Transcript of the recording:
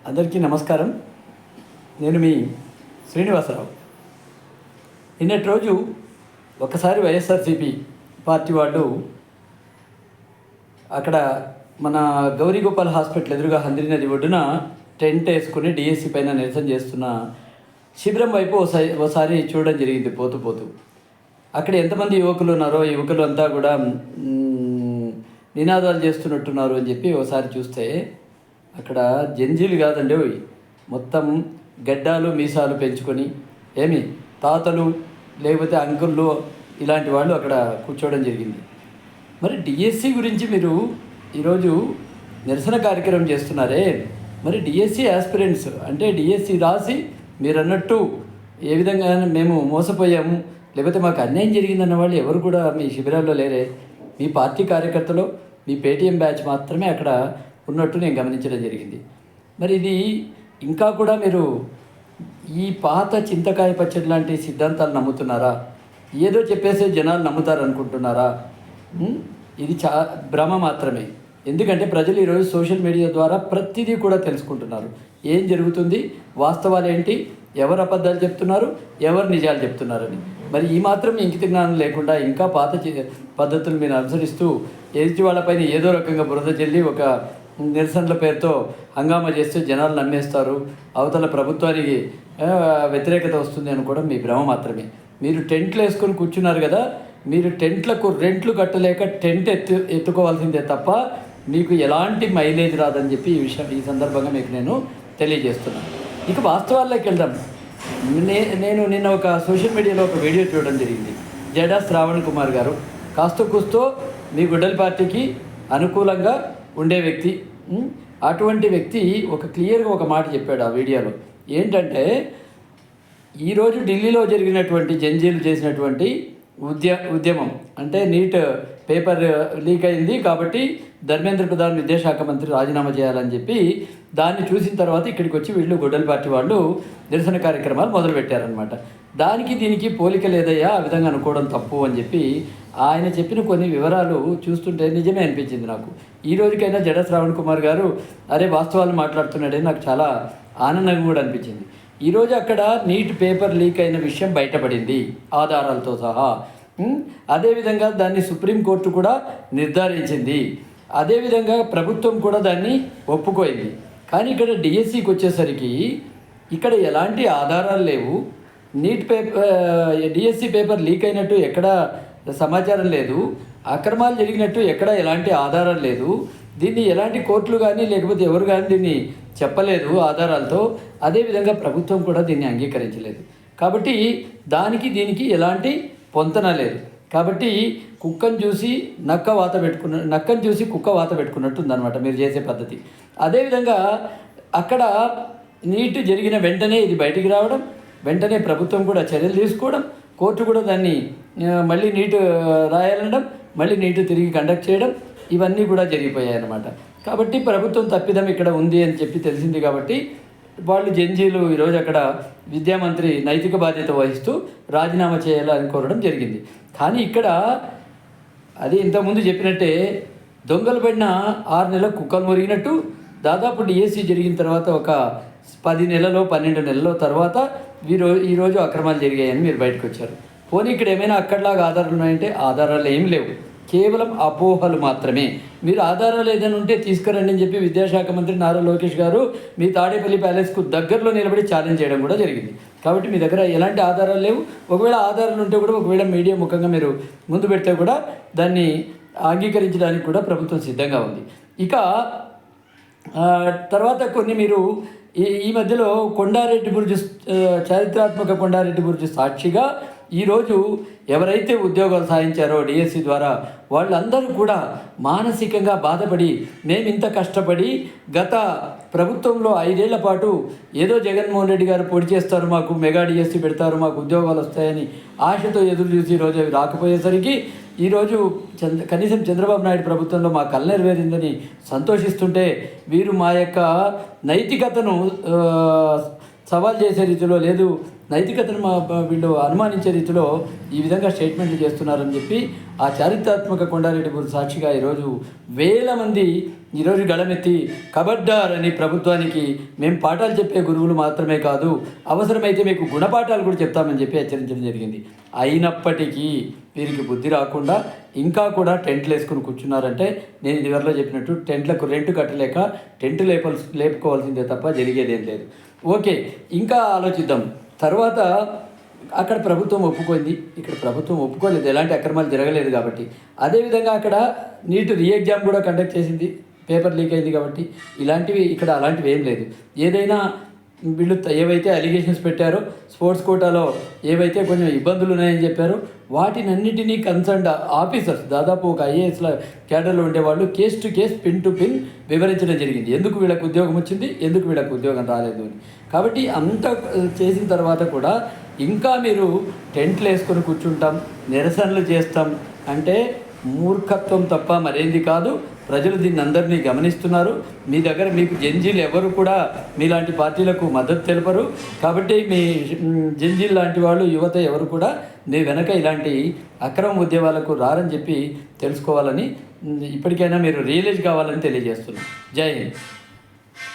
అందరికీ నమస్కారం. నేను మీ శ్రీనివాసరావు. నిన్నటి రోజు ఒకసారి వైఎస్ఆర్సీపీ పార్టీ వాళ్ళు అక్కడ మన గౌరీగోపాల్ హాస్పిటల్ ఎదురుగా హంద్రీ నది ఒడ్డున టెంట్ వేసుకుని డిఎస్సి పైన నిరసన చేస్తున్న శిబిరం వైపు ఒకసారి చూడడం జరిగింది. పోతూ పోతూ అక్కడ ఎంతమంది యువకులు ఉన్నారో యువకులు అంతా కూడా నినాదాలు చేస్తున్నట్టున్నారు అని చెప్పి ఒకసారి చూస్తే అక్కడ జంజీలు కాదండి, మొత్తం గడ్డాలు మీసాలు పెంచుకొని ఏమి తాతలు లేకపోతే అంకుళ్ళు ఇలాంటి వాళ్ళు అక్కడ కూర్చోవడం జరిగింది. మరి డిఎస్సి గురించి మీరు ఈరోజు నిరసన కార్యక్రమం చేస్తున్నారే, మరి డిఎస్సి ఆస్పిరెంట్స్ అంటే డిఎస్సి రాసి మీరు అన్నట్టు ఏ విధంగా మేము మోసపోయాము లేకపోతే మాకు అన్యాయం జరిగిందన్న వాళ్ళు ఎవరు కూడా మీ శిబిరాల్లో లేరే. మీ పార్టీ కార్యకర్తలు మీ పేటీఎం బ్యాచ్ మాత్రమే అక్కడ ఉన్నట్టు నేను గమనించడం జరిగింది. మరి ఇది ఇంకా కూడా మీరు ఈ పాత చింతకాయ పచ్చడి లాంటి సిద్ధాంతాలు నమ్ముతున్నారా? ఏదో చెప్పేసే జనాలు నమ్ముతారు అనుకుంటున్నారా? ఇది భ్రమ మాత్రమే. ఎందుకంటే ప్రజలు ఈరోజు సోషల్ మీడియా ద్వారా ప్రతిదీ కూడా తెలుసుకుంటున్నారు. ఏం జరుగుతుంది, వాస్తవాలు ఏంటి, ఎవరు అబద్ధాలు చెప్తున్నారు, ఎవరు నిజాలు చెప్తున్నారని. మరి ఈ మాత్రం ఇంకిత జ్ఞానం లేకుండా ఇంకా పాత పద్ధతులు మీరు అనుసరిస్తూ ఎదుటి వాళ్ళపైన ఏదో రకంగా బురద చెల్లి ఒక నిరసనల పేరుతో హంగామా చేస్తే జనాలు నమ్మేస్తారు, అవతల ప్రభుత్వానికి వ్యతిరేకత వస్తుంది అనుకోవడం మీ భ్రమ మాత్రమే. మీరు టెంట్లు వేసుకొని కూర్చున్నారు కదా, మీరు టెంట్లకు రెంట్లు కట్టలేక టెంట్ ఎత్తుకోవాల్సిందే తప్ప మీకు ఎలాంటి మైలేజ్ రాదని చెప్పి ఈ సందర్భంగా మీకు నేను తెలియజేస్తున్నాను. ఇక వాస్తవాల్లోకి వెళ్దాం. నేను నిన్న ఒక సోషల్ మీడియాలో ఒక వీడియో చూడడం జరిగింది. జడా శ్రావణ్ కుమార్ గారు కాస్త కూస్తో మీ గుడ్డల పార్టీకి అనుకూలంగా ఉండే వ్యక్తి. అటువంటి వ్యక్తి ఒక క్లియర్గా ఒక మాట చెప్పాడు ఆ వీడియోలో. ఏంటంటే ఈరోజు ఢిల్లీలో జరిగినటువంటి జంజీలు చేసినటువంటి ఉద్యమం అంటే నీట్ పేపర్ లీక్ అయింది కాబట్టి ధర్మేంద్ర ప్రధాన్ విద్యాశాఖ మంత్రి రాజీనామా చేయాలని చెప్పి దాన్ని చూసిన తర్వాత ఇక్కడికి వచ్చి వీళ్ళు గొడ్డల పార్టీ వాళ్ళు నిరసన కార్యక్రమాలు మొదలుపెట్టారనమాట. దానికి దీనికి పోలిక లేదయ్యా, ఆ విధంగా అనుకోవడం తప్పు అని చెప్పి ఆయన చెప్పిన కొన్ని వివరాలు చూస్తుంటే నిజమే అనిపించింది నాకు. ఈ రోజుకైనా జడ శ్రావణ్ కుమార్ గారు అరే వాస్తవాలు మాట్లాడుతున్నాడని నాకు చాలా ఆనందంగా కూడా అనిపించింది. ఈరోజు అక్కడ నీట్ పేపర్ లీక్ అయిన విషయం బయటపడింది ఆధారాలతో సహా. అదేవిధంగా దాన్ని సుప్రీంకోర్టు కూడా నిర్ధారించింది. అదేవిధంగా ప్రభుత్వం కూడా దాన్ని ఒప్పుకోయింది. కానీ ఇక్కడ డిఎస్సికి వచ్చేసరికి ఇక్కడ ఎలాంటి ఆధారాలు లేవు. నీట్ డిఎస్సి పేపర్ లీక్ అయినట్టు ఎక్కడ సమాచారం లేదు, అక్రమాలు జరిగినట్టు ఎక్కడ ఎలాంటి ఆధారం లేదు. దీన్ని ఎలాంటి కోర్టులు కానీ లేకపోతే ఎవరు కానీ దీన్ని చెప్పలేదు ఆధారాలతో. అదేవిధంగా ప్రభుత్వం కూడా దీన్ని అంగీకరించలేదు. కాబట్టి దీనికి ఎలాంటి పొంతన లేదు. కాబట్టి నక్కను చూసి కుక్క వాత పెట్టుకున్నట్టు ఉందన్నమాట మీరు చేసే పద్ధతి. అదేవిధంగా అక్కడ నీటు జరిగిన వెంటనే ఇది బయటికి రావడం, వెంటనే ప్రభుత్వం కూడా చర్యలు తీసుకోవడం, కోర్టు కూడా దాన్ని మళ్ళీ నీటు రాయాలనడం, మళ్ళీ నీటు తిరిగి కండక్ట్ చేయడం, ఇవన్నీ కూడా జరిగిపోయాయి అన్నమాట. కాబట్టి ప్రభుత్వం తప్పిదం ఇక్కడ ఉంది అని చెప్పి తెలిసింది. కాబట్టి వాళ్ళు జంజీలు ఈరోజు అక్కడ విద్యామంత్రి నైతిక బాధ్యత వహిస్తూ రాజీనామా చేయాలని కోరడం జరిగింది. కానీ ఇక్కడ అది ఇంతకుముందు చెప్పినట్టే దొంగలు పడిన 6 నెలలకు కుక్కలు మురిగినట్టు దాదాపు డిఎస్సి జరిగిన తర్వాత ఒక 10 నెలలో 12 నెలల తర్వాత ఈరోజు అక్రమాలు జరిగాయని మీరు బయటకు వచ్చారు. పోనీ ఇక్కడ ఏమైనా అక్కడలాగా ఆధారాలు ఉన్నాయంటే ఆధారాలు ఏం లేవు, కేవలం అపోహలు మాత్రమే. మీరు ఆధారాలు ఏదైనా ఉంటే తీసుకురండి అని చెప్పి విద్యాశాఖ మంత్రి నారా లోకేష్ గారు మీ తాడేపల్లి ప్యాలెస్కు దగ్గరలో నిలబడి ఛాలెంజ్ చేయడం కూడా జరిగింది. కాబట్టి మీ దగ్గర ఎలాంటి ఆధారాలు లేవు. ఒకవేళ ఆధారాలు ఉంటే కూడా ఒకవేళ మీడియా ముఖంగా మీరు ముందు పెడితే కూడా దాన్ని అంగీకరించడానికి కూడా ప్రభుత్వం సిద్ధంగా ఉంది. ఇక తర్వాత కొన్ని మీరు ఈ మధ్యలో కొండారెడ్డి బుర్జు చారిత్రాత్మక కొండారెడ్డి బుర్జు సాక్షిగా ఈరోజు ఎవరైతే ఉద్యోగాలు సాధించారో డిఎస్సి ద్వారా వాళ్ళందరూ కూడా మానసికంగా బాధపడి మేము ఇంత కష్టపడి గత ప్రభుత్వంలో 5 ఏళ్ల పాటు ఏదో జగన్మోహన్ రెడ్డి గారు పొడి చేస్తారు, మాకు మెగా డిఎస్సి పెడతారు, మాకు ఉద్యోగాలు వస్తాయని ఆశతో ఎదురు చూసి ఈరోజు అవి రాకపోయేసరికి ఈరోజు కనీసం చంద్రబాబు నాయుడు ప్రభుత్వంలో మా కళ నెరవేరిందని సంతోషిస్తుంటే వీరు మా యొక్క నైతికతను సవాల్ చేసే రీతిలో లేదు, నైతికతను వీళ్ళు అనుమానించే రీతిలో ఈ విధంగా స్టేట్మెంట్లు చేస్తున్నారని చెప్పి ఆ చారిత్రాత్మక కొండారెడ్డి బుర్జు సాక్షిగా ఈరోజు వేల మంది ఈరోజు గళమెత్తి కబడ్డార్ అని ప్రభుత్వానికి మేము పాఠాలు చెప్పే గురువులు మాత్రమే కాదు, అవసరమైతే మీకు గుణపాఠాలు కూడా చెప్తామని చెప్పి హెచ్చరించడం జరిగింది. అయినప్పటికీ వీరికి బుద్ధి రాకుండా ఇంకా కూడా టెంట్లు వేసుకుని కూర్చున్నారంటే నేను ఇదివరలో చెప్పినట్టు టెంట్లకు రెంట్ కట్టలేక టెంట్ లేపుకోవాల్సిందే తప్ప జరిగేదేం లేదు. ఓకే, ఇంకా ఆలోచిద్దాం. తర్వాత అక్కడ ప్రభుత్వం ఒప్పుకుంది, ఇక్కడ ప్రభుత్వం ఒప్పుకోలేదు, ఎలాంటి అక్రమాలు జరగలేదు కాబట్టి. అదేవిధంగా అక్కడ నీట్ రీ ఎగ్జామ్ కూడా కండక్ట్ చేసింది, పేపర్ లీక్ అయింది కాబట్టి. ఇలాంటివి ఇక్కడ అలాంటివి ఏం లేదు. ఏదైనా వీళ్ళు ఏవైతే అలిగేషన్స్ పెట్టారో, స్పోర్ట్స్ కోటాలో ఏవైతే కొంచెం ఇబ్బందులు ఉన్నాయని చెప్పారో వాటినన్నిటినీ కన్సర్న్డ్ ఆఫీసర్స్, దాదాపు ఒక ఐఏఎస్ల క్యాడర్లో ఉండేవాళ్ళు case to case, pin to pin వివరించడం జరిగింది. ఎందుకు వీళ్ళకి ఉద్యోగం వచ్చింది, ఎందుకు వీళ్ళకి ఉద్యోగం రాలేదు అని. కాబట్టి అంత చేసిన తర్వాత కూడా ఇంకా మీరు టెంట్లు వేసుకొని కూర్చుంటాం, నిరసనలు చేస్తాం అంటే మూర్ఖత్వం తప్ప మరేంది కాదు. ప్రజలు దీన్ని అందరినీ గమనిస్తున్నారు. మీ దగ్గర మీకు జంజీలు ఎవరు కూడా మీలాంటి పార్టీలకు మద్దతు తెలపరు. కాబట్టి మీ జంజీలు లాంటి వాళ్ళు, యువత ఎవరు కూడా మీ వెనక ఇలాంటి అక్రమ ఉద్యమాలకు రారని చెప్పి తెలుసుకోవాలని, ఇప్పటికైనా మీరు రియలైజ్ కావాలని తెలియజేస్తున్నాను. జై హింద్.